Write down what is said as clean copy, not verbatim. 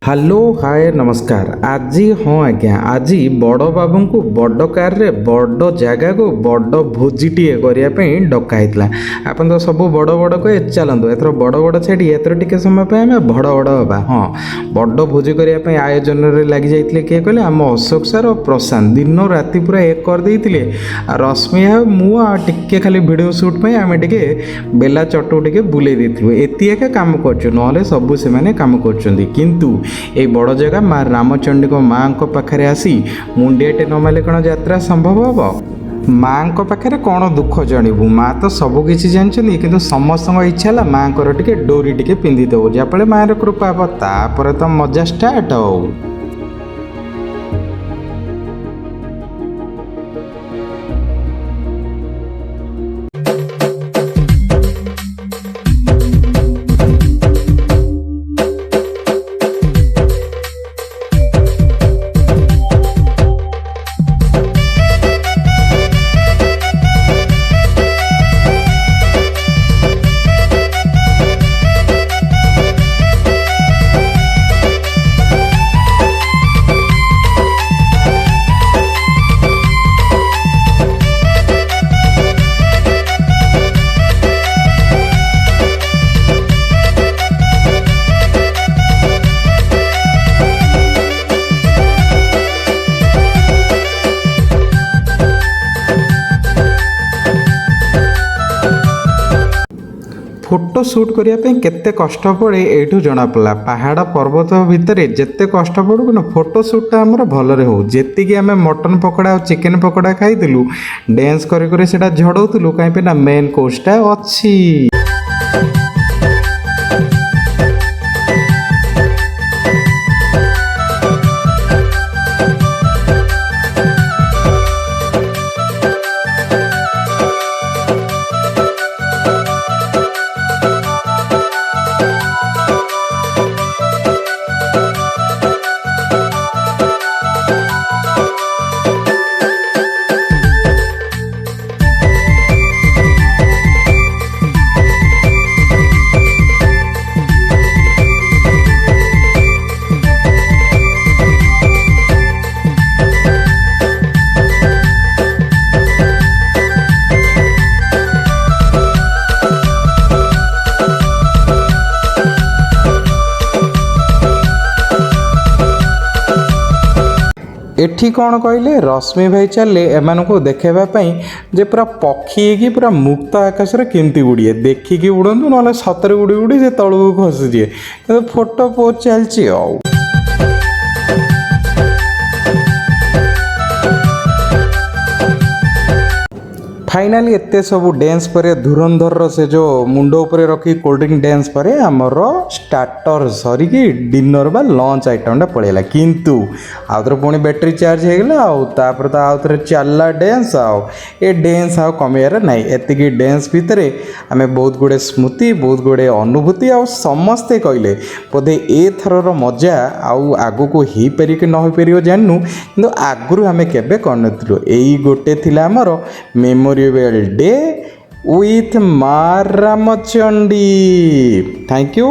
Hello hi नमस्कार। आज हाँ आज्ञा आज बड़ बाबू को बड़ कार रे बड़ जगह को बड़ भोजीटे करने डकाई। आपन तो सब बड़ बड़ कहे चलतु एथर बड़ बड़ छाड़ी एथर टे समय आम बड़ बड़ हाँ हाँ बड़ भोजी करने आयोजन में लगी जाते किए कहले आम अशोक सार और प्रशांत दिन राति पूरा एक करदे रश्मि मुझे खाली वीडियो शूट पर आम टे बेला चटू टे बुले देलु एति एका कम कर ना सबू से कम कर ये बड़ जगह माँ रामचंडी माँ पाखे आसी मुंडियाटे न मारे कौन यात्रा संभव हम माँ पाखे कौन दुख जानबू माँ तो सबकि जानते कि समस्त इच्छा है माँ को डोरी टे पिंधिदेव जहाँफल माँ कृपा हम तापर तो मजा स्टार्ट हो। फोटो शूट करने केते कष्ट पड़े यू जना पड़ा पहाड़ पर्वत भितर जिते कष्ट पड़ू कि फोटो शूटा आमर भलरे हो जी आम मटन पकड़ा और चिकेन पकड़ा खाइलु डांस कर झड़ाऊलु कहीं मेन कोर्सटा अच्छी। एठी कौन कहले रश्मि भाई चले एमान को देखापी जे पूरा पक्षी की पूरा मुक्त आकाश केमती उड़िए देखिकी उड़ू ना सतरे उड़ी उड़ी से तलू खसीजे फोटो पोज चलती आ। फाइनाली एते सब डांस पर धुरंधर से जो मुंड उपर रखी कोल्ड ड्रिंक डांस पर आमर स्टार्टर सरिकी डिनर बा लंच आइटमटा पड़ेगा किंतु आउथरे पुणी बैटेरी चार्ज होगला आउे तो आउे चलला डांस ए डांस आ कमियार ना एतिकी डांस भितर आम बहुत गुड़े स्मृति बहुत गुड़े अनुभूति आ समस्ते कहले बोधे एथर मजा आगु को हो पार कि न हो पार जानू कि आगु आम केवे कर यही गोटे थिला आमर मेमोरेबल डे with माँ रामचंडी। Thank you.